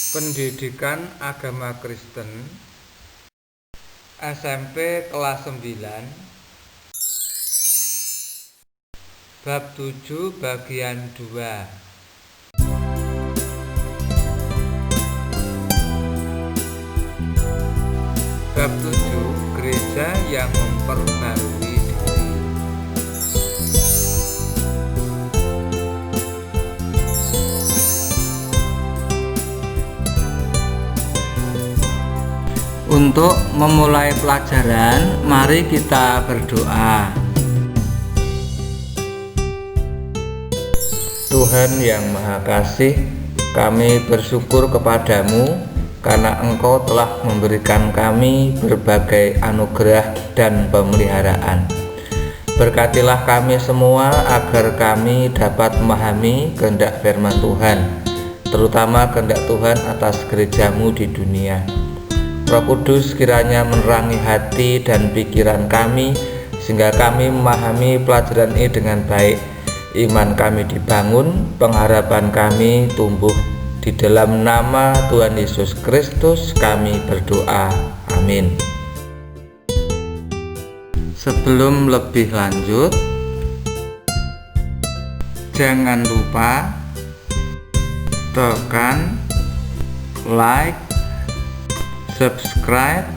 Pendidikan Agama Kristen SMP kelas 9 Bab 7 bagian 2. Bab 7 Gereja yang memperbarui diri. Untuk memulai pelajaran, mari kita berdoa. Tuhan yang Maha Kasih, kami bersyukur kepadamu karena Engkau telah memberikan kami berbagai anugerah dan pemeliharaan. Berkatilah kami semua agar kami dapat memahami kehendak firman Tuhan, terutama kehendak Tuhan atas gerejamu di dunia. Roh Kudus kiranya menerangi hati dan pikiran kami sehingga kami memahami pelajaran ini dengan baik. Iman kami dibangun, pengharapan kami tumbuh. Di dalam nama Tuhan Yesus Kristus kami berdoa. Amin. Sebelum lebih lanjut, jangan lupa tekan like, subscribe,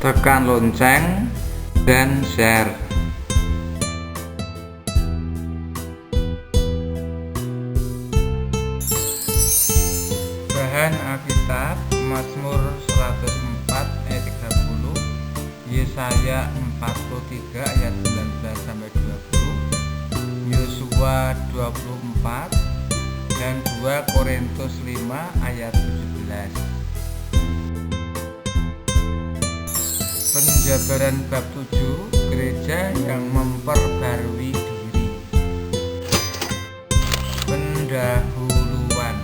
tekan lonceng, dan share. Bahan Alkitab Mazmur 104 ayat 30, Yesaya 43 ayat 19-20, Yosua 24, dan 2 Korintus 5 ayat 17. Penjabaran bab 7 Gereja yang memperbarui diri. Pendahuluan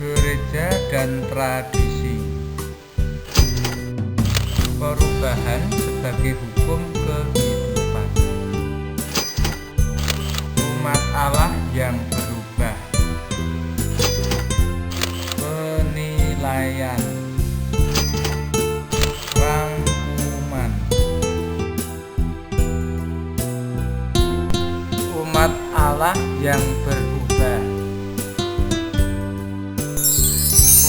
Gereja dan tradisi. Perubahan sebagai hukum kehidupan. Umat Allah yang berubah. Penilaian. Umat Allah yang berubah.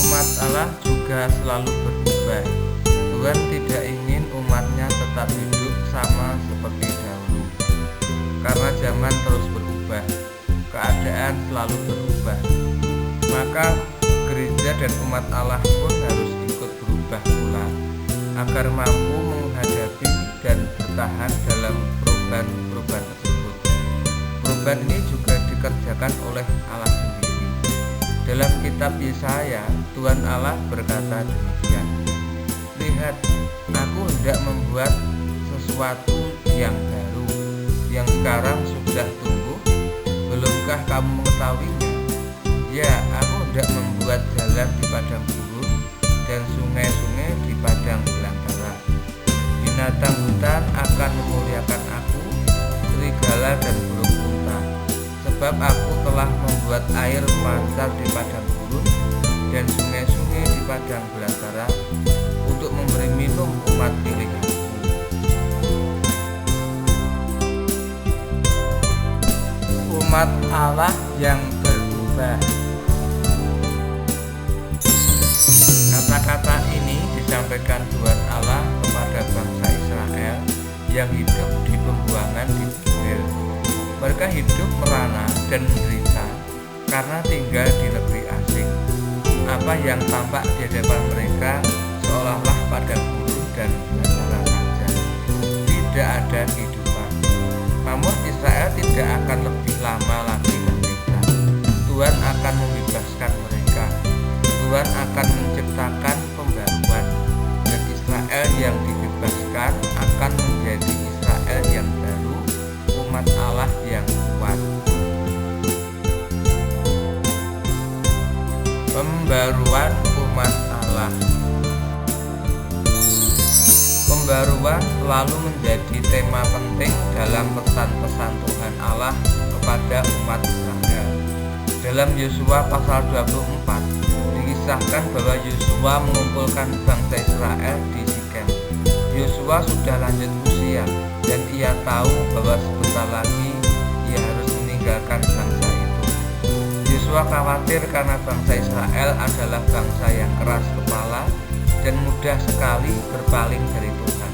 Umat Allah juga selalu berubah. Tuhan tidak ingin umatnya tetap hidup sama seperti dahulu, karena zaman terus berubah, keadaan selalu berubah. Maka gereja dan umat Allah pun harus ikut berubah pula, agar mampu menghadapi dan bertahan dalam perubahan tersebut. Perubahan ini juga dikerjakan oleh Allah sendiri. Dalam kitab Yesaya, Tuhan Allah berkata demikian, "Lihat, aku hendak membuat sesuatu yang baru, yang sekarang sudah tumbuh. Belumkah kamu mengetahuinya? Ya, aku hendak membuat jalan di padang gurun dan sungai-sungai di padang belantara. Binatang hutan akan memuliakan aku, serigala dan burung unta, sebab aku telah membuat air memancar di padang gurun dan sungai-sungai di padang belantara untuk memberi minum umat pilihanku." Umat Allah yang berubah. Kata-kata ini disampaikan Tuhan Allah kepada bangsa Israel yang hidup di pembuangan di Babel. Mereka hidup merana dan menderita karena tinggal di negeri asing. Apa yang tampak di hadapan mereka seolah-olah padang gurun dan belantara saja. Tidak ada kehidupan. Namun Israel tidak akan lebih lama lagi menderita. Tuhan akan membebaskan mereka. Tuhan akan menciptakan pembaruan, dan Israel yang dibebaskan akan menjadi Israel yang baru, umat Allah yang kuat. Pembaruan umat Allah. Pembaruan selalu menjadi tema penting dalam pesan-pesan Tuhan Allah kepada umat Israel. Dalam Yosua pasal 24 dikisahkan bahwa Yosua mengumpulkan bangsa Israel di Sikem. Yosua sudah lanjut usia dan ia tahu bahwa sebentar lagi ia harus meninggalkan bangsa itu. Yosua khawatir karena bangsa Israel adalah bangsa yang keras kepala dan mudah sekali berpaling dari Tuhan.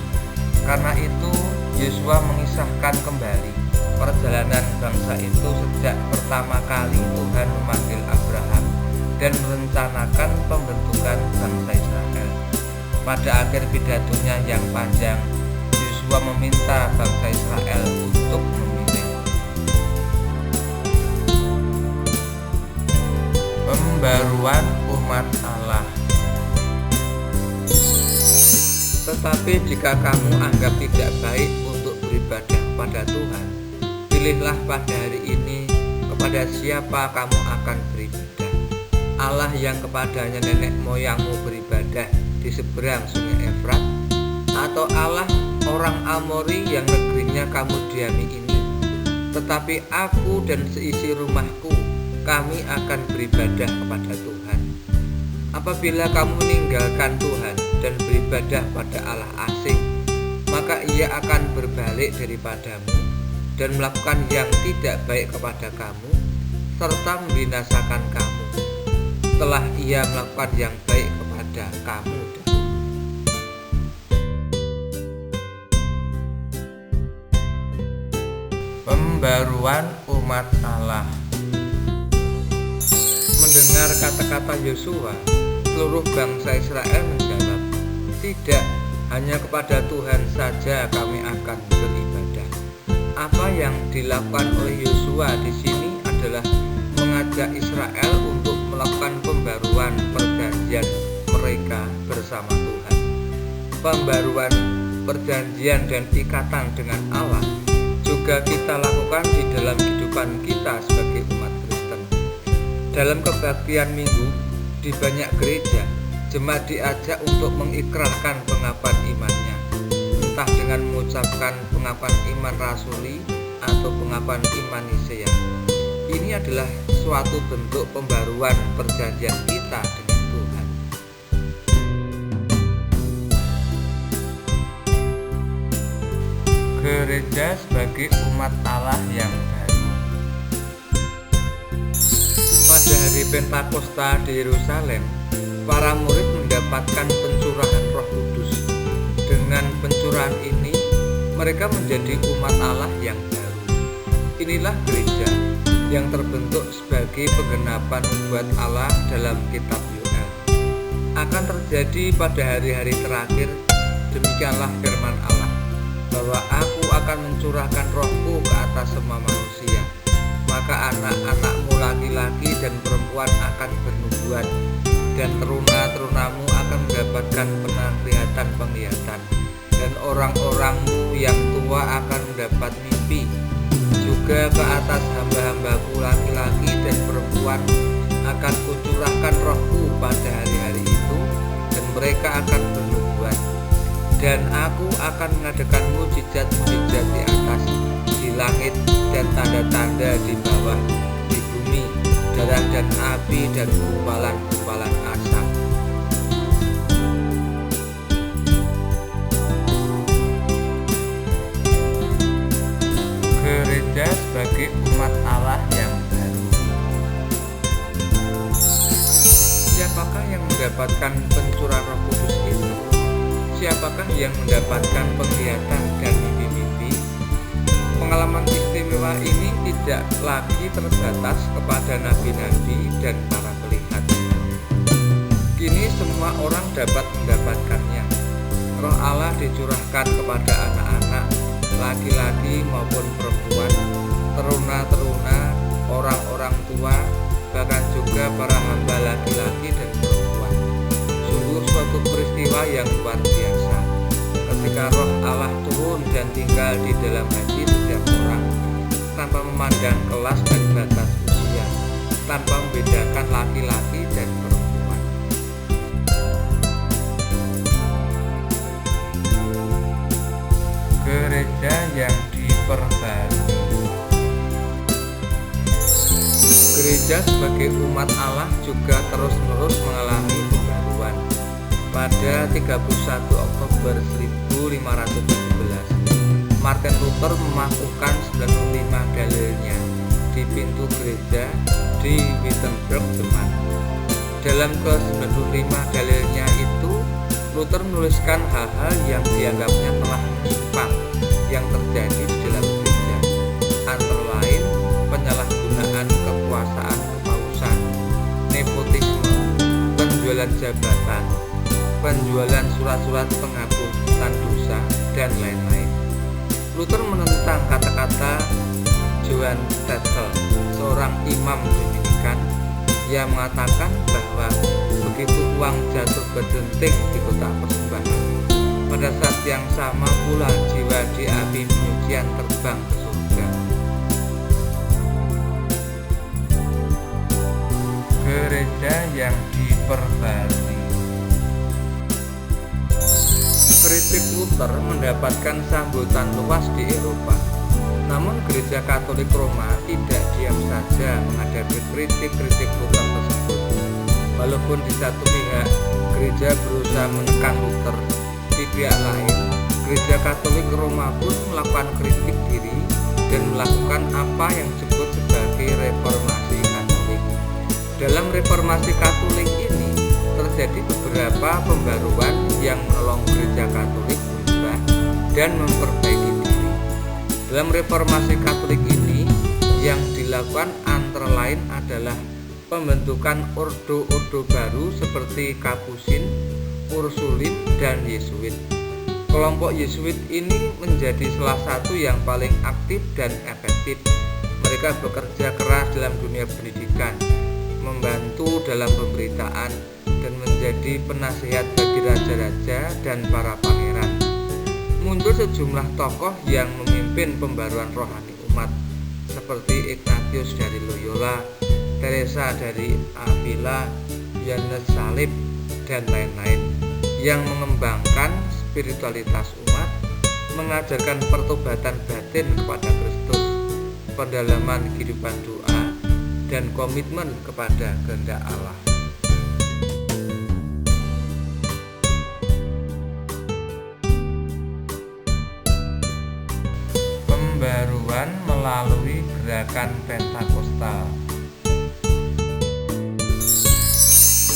Karena itu Yosua mengisahkan kembali perjalanan bangsa itu sejak pertama kali Tuhan memanggil Abraham dan merencanakan pembentukan bangsa Israel. Pada akhir pidatonya yang panjang, Yosua meminta bangsa Israel untuk memilih. Pembaruan umat Allah. Tetapi jika kamu anggap tidak baik untuk beribadah pada Tuhan, pilihlah pada hari ini kepada siapa kamu akan beribadah. Allah yang kepadanya nenek moyangmu beribadah di seberang sungai Efrat, atau Allah orang Amori yang negerinya kamu diami ini. Tetapi aku dan seisi rumahku, kami akan beribadah kepada Tuhan. Apabila kamu meninggalkan Tuhan dan beribadah pada Allah asing, maka ia akan berbalik daripadamu dan melakukan yang tidak baik kepada kamu, serta membinasakan kamu, setelah ia melakukan yang baik kepada kamu. Pembaruan umat Allah. Mendengar kata-kata Yosua, seluruh bangsa Israel menjawab, "Tidak, hanya kepada Tuhan saja kami akan beribadah." Apa yang dilakukan oleh Yosua di sini adalah mengajak Israel untuk melakukan pembaruan perjanjian mereka bersama Tuhan. Pembaruan perjanjian dan ikatan dengan Allah juga kita lakukan di dalam kehidupan kita sebagai umat Kristen. Dalam kebaktian minggu di banyak gereja, jemaat diajak untuk mengikrarkan pengakuan imannya, entah dengan mengucapkan pengakuan iman rasuli atau pengakuan iman Nisea. Ini adalah suatu bentuk pembaruan perjanjian kita dengan Tuhan. Gereja sebagai umat Allah yang baru. Pada hari Pentakosta di Yerusalem, para murid mendapatkan pencurahan Roh Kudus. Dengan pencurahan ini, mereka menjadi umat Allah yang baru. Inilah gereja yang terbentuk sebagai penggenapan nubuat Allah dalam kitab Yoel. Akan terjadi pada hari-hari terakhir, demikianlah firman Allah, bahwa aku akan mencurahkan rohku ke atas semua manusia. Maka anak-anakmu laki-laki dan perempuan akan bernubuat, dan teruna-terunamu akan mendapatkan penglihatan-penglihatan, dan orang-orangmu yang tua akan mendapat mimpi. Juga ke atas hamba-hambaku laki-laki dan perempuan akan kucurahkan rohku pada hari-hari itu, dan mereka akan bernubuat. Dan aku akan mengadakan mujizat-mujizat di atas, di langit, dan tanda-tanda di bawah, di bumi, darah dan api dan gumpalan-gumpalan asap. Gereja sebagai umat Allah yang baru. Siapakah yang mendapatkan pencurahan Roh Kudus itu? Siapakah yang mendapatkan penglihatan dan mimpi-mimpi? Pengalaman istimewa ini tidak lagi terbatas kepada nabi-nabi dan para pelihat. Kini semua orang dapat mendapatkannya. Roh Allah dicurahkan kepada anak-anak, laki-laki maupun perempuan, teruna-teruna, orang-orang tua, bahkan juga para hamba laki-laki dan perempuan. Sungguh suatu peristiwa yang luar biasa ketika Roh Allah turun dan tinggal di dalam hati setiap orang, tanpa memandang kelas dan batas usia, tanpa membedakan laki-laki dan perempuan. Gereja yang diperbarui. Gereja sebagai umat Allah juga terus-menerus mengalami pembaruan. Pada 31 Oktober 1517, Martin Luther melakukan 95 dalilnya di pintu gereja di Wittenberg, Jerman. Dalam ke-95 dalilnya itu, Luther menuliskan hal-hal yang dianggapnya telah menyimpang yang terjadi di dalam gereja, antara lain penyalahgunaan kekuasaan kepausan, nepotisme, penjualan jabatan, penjualan surat-surat penghapusan dosa, dan lain-lain. Luther menentang kata-kata Johann Tetzel, seorang imam Dominikan, yang mengatakan bahwa begitu uang jatuh berdenting di kotak persembahan, pada saat yang sama pula jiwa di api penyucian terbang ke surga. Gereja yang diperbarui. Kritik Luther mendapatkan sambutan luas di Eropa. Namun gereja Katolik Roma tidak diam saja menghadapi kritik-kritik Luther tersebut. Walaupun di satu pihak gereja berusaha menekan Luther, di pihak lain gereja Katolik Roma pun melakukan kritik diri dan melakukan apa yang disebut sebagai reformasi Katolik. Dalam reformasi Katolik ini terjadi beberapa pembaruan yang menolong gereja Katolik berubah dan memperbaiki diri. Dalam reformasi Katolik ini yang dilakukan antara lain adalah pembentukan ordo-ordo baru seperti Kapusin, Ursulin, dan Yesuit. Kelompok Yesuit ini menjadi salah satu yang paling aktif dan efektif. Mereka bekerja keras dalam dunia pendidikan, membantu dalam pemberitaan, dan menjadi penasihat bagi raja-raja dan para pangeran. Muncul sejumlah tokoh yang memimpin pembaruan rohani umat, seperti Ignatius dari Loyola, Teresa dari Avila, Yohanes Salib, dan lain-lain, yang mengembangkan spiritualitas umat, mengajarkan pertobatan batin kepada Kristus, pendalaman kehidupan doa, dan komitmen kepada kehendak Allah. Pembaruan melalui gerakan Pentakosta.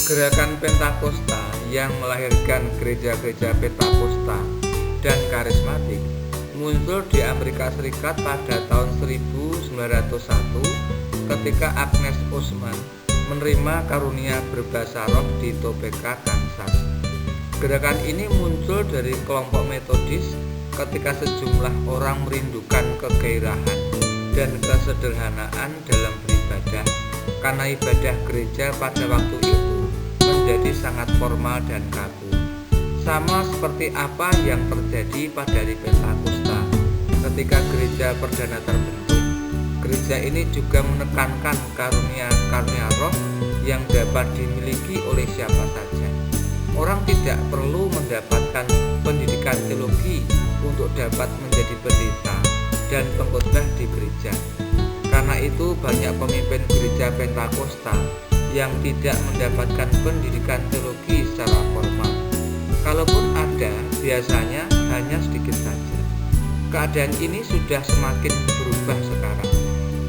Gerakan Pentakosta yang melahirkan gereja-gereja Pentakosta dan karismatik muncul di Amerika Serikat pada tahun 1901 ketika Agnes Osman menerima karunia berbahasa roh di Topeka, Kansas. Gerakan ini muncul dari kelompok Metodis ketika sejumlah orang merindukan kegairahan dan kesederhanaan dalam beribadah, karena ibadah gereja pada waktu itu menjadi sangat formal dan kaku. Sama seperti apa yang terjadi pada hari Pentakosta ketika gereja perdana terbentuk. Gereja ini juga menekankan karunia-karunia roh yang dapat dimiliki oleh siapa saja. Orang tidak perlu mendapatkan pendidikan teologi untuk dapat menjadi pendeta dan pengkhotbah di gereja. Karena itu banyak pemimpin gereja Pentakosta yang tidak mendapatkan pendidikan teologi secara formal. Kalaupun ada, biasanya hanya sedikit saja. Keadaan ini sudah semakin berubah sekarang,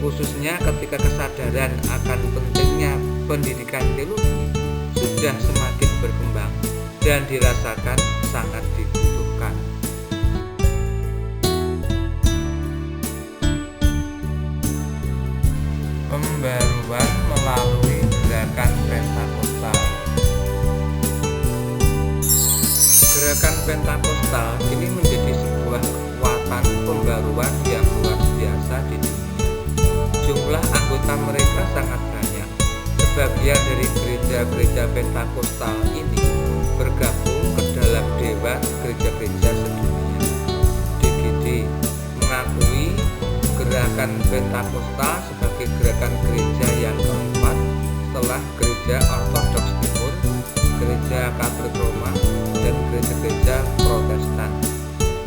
khususnya ketika kesadaran akan pentingnya pendidikan teologi sudah semakin berkembang dan dirasakan sangat dibutuhkan. Pembaruan melalui gerakan Pentakosta. Gerakan Pentakosta ini menjadi sebuah kekuatan pembaruan yang luar biasa di dunia. Jumlah anggota mereka sangat banyak. Sebagian dari gereja-gereja Pentakosta ini bergabung ke dalam Dewan Gereja-gereja Sedunia (DGD), mengakui gerakan Pentakosta sebagai gerakan gereja yang keempat setelah Gereja Ortodoks Timur, Gereja Katolik Roma, dan gereja-gereja Protestan.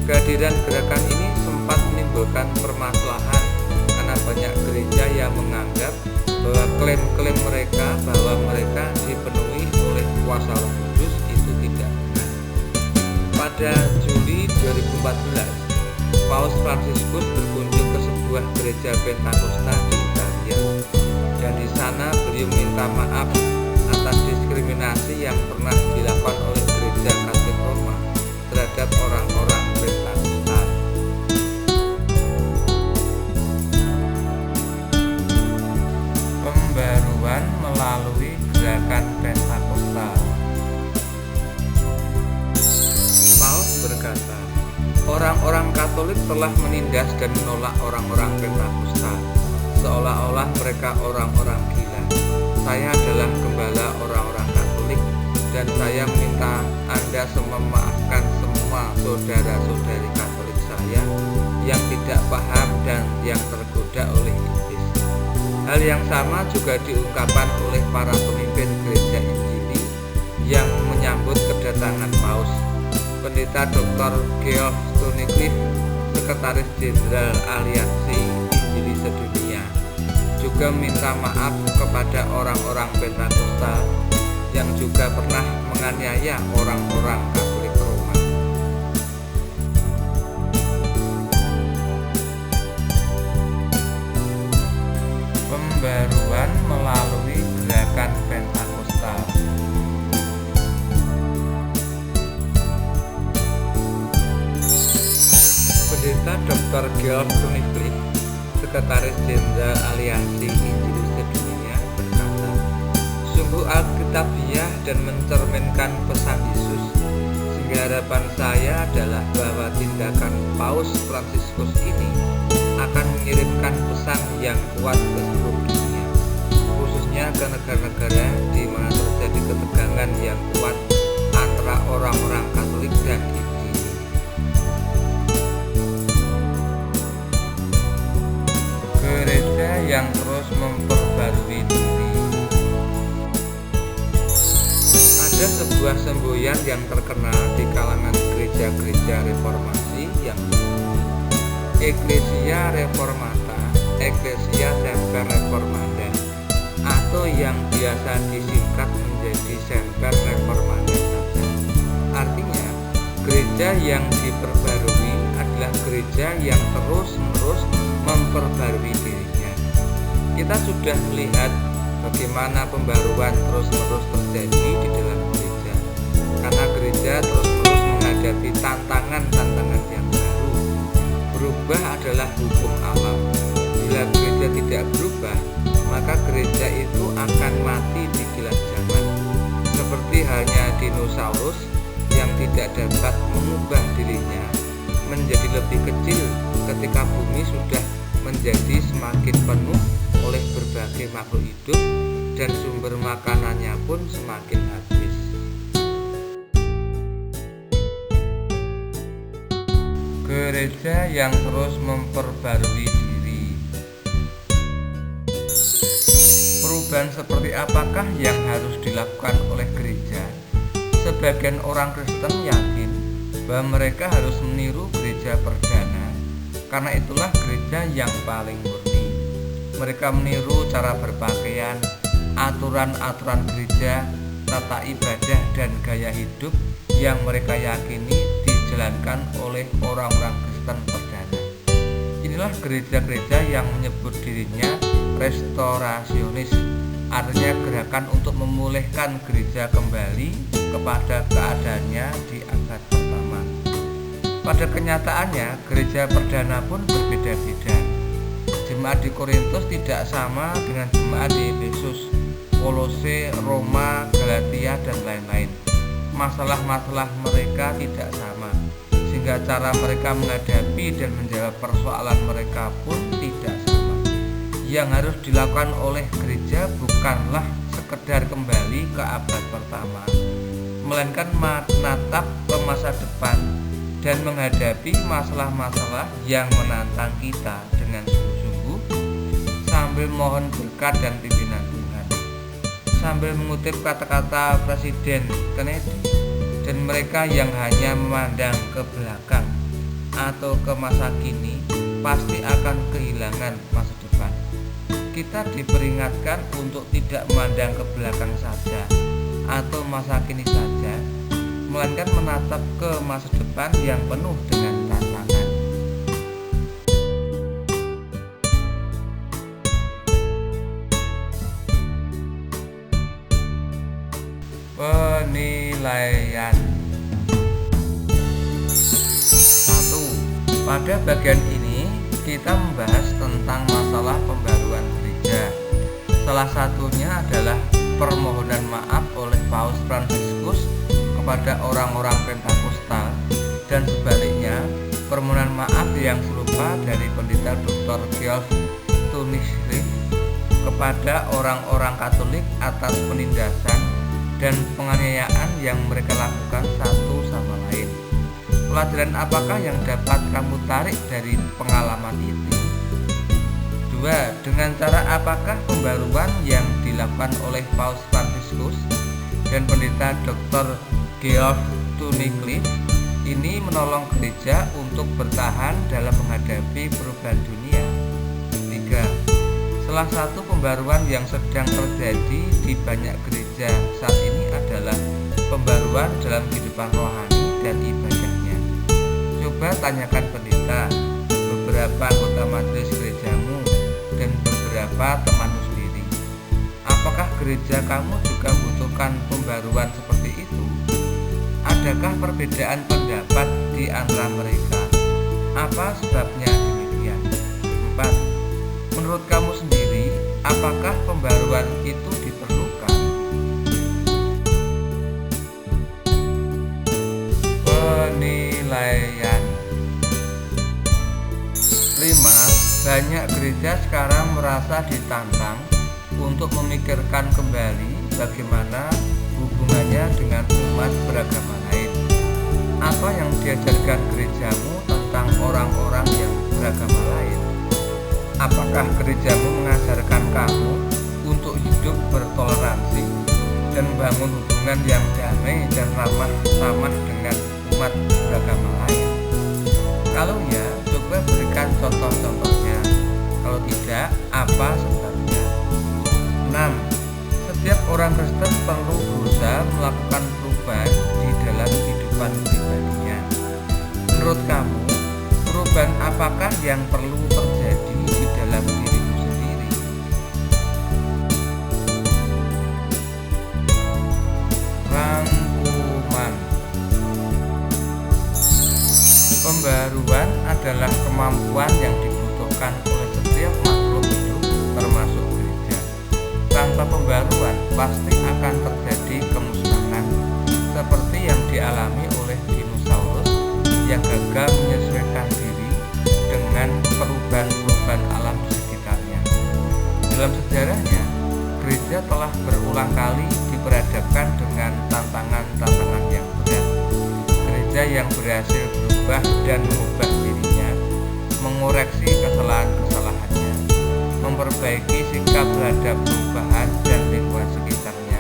Kehadiran gerakan ini sempat menimbulkan permasalahan karena banyak gereja yang menganggap bahwa klaim-klaim mereka bahwa mereka dipenuhi oleh kuasa Roh Kudus itu tidak benar. Pada Juli 2014, Paus Fransiskus berkunjung ke sebuah gereja Pentakosta di Italia, dan di sana beliau minta maaf atas diskriminasi yang pernah dilakukan oleh gereja Katolik Roma terhadap orang-orang Pentakosta. Pembaruan melalui gerakan Pentakosta. Paus berkata, orang-orang Katolik telah menindas dan menolak orang-orang Pentakosta, seolah-olah mereka orang-orang gila. Saya adalah gembala orang-orang Katolik, dan saya minta Anda semua memaafkan semua saudara-saudari Katolik saya yang tidak paham dan yang tergoda oleh iblis. Hal yang sama juga diungkapkan oleh para pemimpin gereja Injili yang menyambut kedatangan Paus. Pendeta Dr. Geoff Stonycliffe, Sekretaris Jenderal Aliansi Injili Sedunia, juga minta maaf kepada orang-orang Pentakosta yang juga pernah menganiaya orang-orang Katolik Roma. Pembaruan melalui gerakan Pentakosta. Pendeta Dr. Geoff Stonycliffe, Sekretaris Jenderal Aliansi Injili Sedunia, berkata, sungguh alkitabiah dan mencerminkan pesan Yesus, sehingga harapan saya adalah bahwa tindakan Paus Fransiskus ini akan mengirimkan pesan yang kuat ke seluruh dunia, khususnya ke negara-negara di mana terjadi ketegangan yang kuat antara orang-orang Katolik dan Injili. Gereja yang terus memperbarui diri. Ada sebuah semboyan yang terkenal di kalangan gereja-gereja reformasi yang Ecclesia Reformata, Ecclesia Semper Reformanda, atau yang biasa disingkat menjadi Semper Reformanda saja. Artinya, gereja yang diperbarui adalah gereja yang terus-menerus memperbarui dirinya. Kita sudah melihat bagaimana pembaruan terus-menerus terjadi di dalam gereja, karena gereja terus-menerus menghadapi tantangan-tantangan yang baru. Berubah adalah hukum alam. Bila gereja tidak berubah, maka gereja itu akan mati di kilat zaman, seperti halnya dinosaurus yang tidak dapat mengubah dirinya menjadi lebih kecil ketika bumi sudah menjadi semakin penuh oleh berbagai makhluk hidup dan sumber makanannya pun semakin habis. Gereja yang terus memperbarui diri. Perubahan seperti apakah yang harus dilakukan oleh gereja? Sebagian orang Kristen yakin bahwa mereka harus meniru gereja perdana, karena itulah gereja yang paling murni. Mereka meniru cara berpakaian, aturan-aturan gereja, tata ibadah, dan gaya hidup yang mereka yakini dijalankan oleh orang-orang Kristen perdana. Inilah gereja-gereja yang menyebut dirinya restorasionis, artinya gerakan untuk memulihkan gereja kembali kepada keadaannya di abad pertama. Pada kenyataannya, gereja perdana pun berbeda-beda. Jemaat di Korintus tidak sama dengan jemaat di Efesus, Kolose, Roma, Galatia, dan lain-lain. Masalah-masalah mereka tidak sama, sehingga cara mereka menghadapi dan menjawab persoalan mereka pun tidak sama. Yang harus dilakukan oleh gereja bukanlah sekedar kembali ke abad pertama, melainkan menatap ke masa depan dan menghadapi masalah-masalah yang menantang kita dengan sungguh-sungguh, sambil mohon berkat dan pimpinan Tuhan. Sambil mengutip kata-kata Presiden Kennedy, dan mereka yang hanya memandang ke belakang atau ke masa kini pasti akan kehilangan masa depan. kita diperingatkan untuk tidak memandang ke belakang saja atau masa kini saja, melainkan menatap ke masa depan yang penuh dengan tantangan. Penilaian. 1. Pada bagian ini kita membahas tentang masalah pembaruan gereja. Salah satunya adalah permohonan maaf oleh Paus Fransiskus kepada orang-orang Pentakosta, dan sebaliknya permohonan maaf yang serupa dari pendeta Dr. Geoff Tunnicliffe kepada orang-orang Katolik atas penindasan dan penganiayaan yang mereka lakukan satu sama lain. Pelajaran apakah yang dapat kamu tarik dari pengalaman itu? 2. Dengan cara apakah pembaruan yang dilakukan oleh Paus Fransiskus dan pendeta Dr. Geoff Tunnicliffe ini menolong gereja untuk bertahan dalam menghadapi perubahan dunia? 3. Salah satu pembaruan yang sedang terjadi di banyak gereja saat ini adalah pembaruan dalam kehidupan rohani dan ibadahnya. Coba tanyakan pendeta, beberapa anggota majelis gerejamu, dan beberapa temanmu sendiri. Apakah gereja kamu juga membutuhkan pembaruan seperti itu? Adakah perbedaan pendapat di antara mereka? Apa sebabnya demikian? 4. Menurut kamu sendiri, apakah pembaruan itu diperlukan? Penilaian. 5. Banyak gereja sekarang merasa ditantang untuk memikirkan kembali bagaimana hubungannya dengan umat beragama lain. Apa yang diajarkan gerejamu tentang orang-orang yang beragama lain? Apakah gerejamu mengajarkan kamu untuk hidup bertoleransi dan membangun hubungan yang damai dan ramah tamah dengan umat beragama lain? Kalau ya, coba berikan contoh-contohnya. Kalau tidak, apa sebabnya? 6. Setiap orang Kristen perlu berusaha melakukan perubahan di dalam kehidupan pribadinya. Menurut kamu, perubahan apakah yang perlu terjadi di dalam dirimu sendiri? Rangkuman. Pembaruan adalah kemampuan yang dibutuhkan oleh setiap makhluk hidup, termasuk gereja. Tanpa pembaruan pasti akan terjadi kemusnahan, seperti yang dialami oleh dinosaurus yang gagal menyesuaikan diri dengan perubahan-perubahan alam di sekitarnya. Dalam sejarahnya, gereja telah berulang kali diperhadapkan dengan tantangan-tantangan yang berat. Gereja yang berhasil berubah dan mengubah dirinya, mengoreksi kesalahan-kesalahannya, memperbaiki sikap terhadap perubahan dan lingkungan sekitarnya,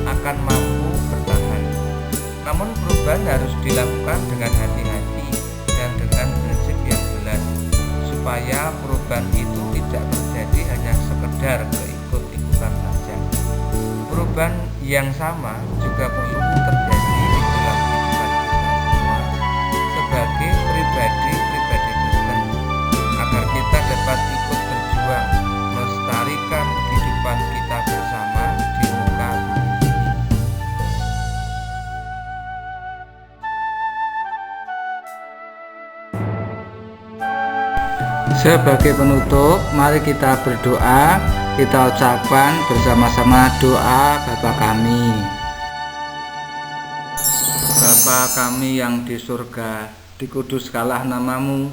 akan mampu bertahan. Namun perubahan harus dilakukan dengan hati-hati dan dengan prinsip yang jelas, supaya perubahan itu tidak terjadi hanya sekedar keikut-ikutan saja. Perubahan yang sama juga perlu terjadi di dalam kehidupan kita semua sebagai pribadi-pribadi Kristen, agar kita dapat ikut berjuang melestarikan kehidupan kita bersama di muka bumi ini. Sebagai penutup, mari kita berdoa. Kita ucapkan bersama-sama doa Bapa kami. Bapa kami yang di surga, dikuduskanlah namamu,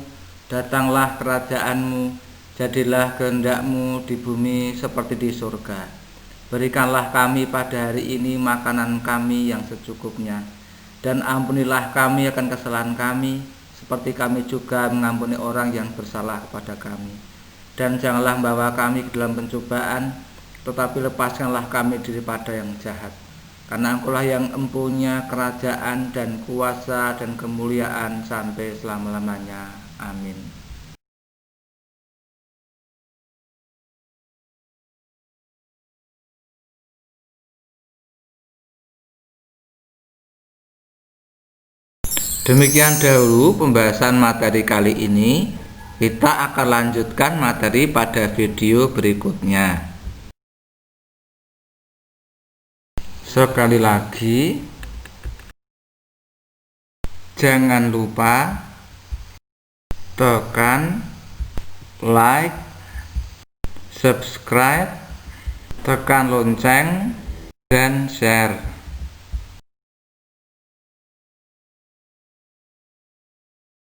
datanglah kerajaanmu, jadilah kehendak-Mu di bumi seperti di surga. Berikanlah kami pada hari ini makanan kami yang secukupnya, dan ampunilah kami akan kesalahan kami, seperti kami juga mengampuni orang yang bersalah kepada kami. Dan janganlah membawa kami ke dalam pencobaan, tetapi lepaskanlah kami daripada yang jahat. Karena Engkau-lah yang empunya kerajaan dan kuasa dan kemuliaan sampai selama-lamanya. Amin. Demikian dahulu pembahasan materi kali ini. Kita akan lanjutkan materi pada video berikutnya. Sekali lagi, jangan lupa tekan like, subscribe, tekan lonceng, dan share.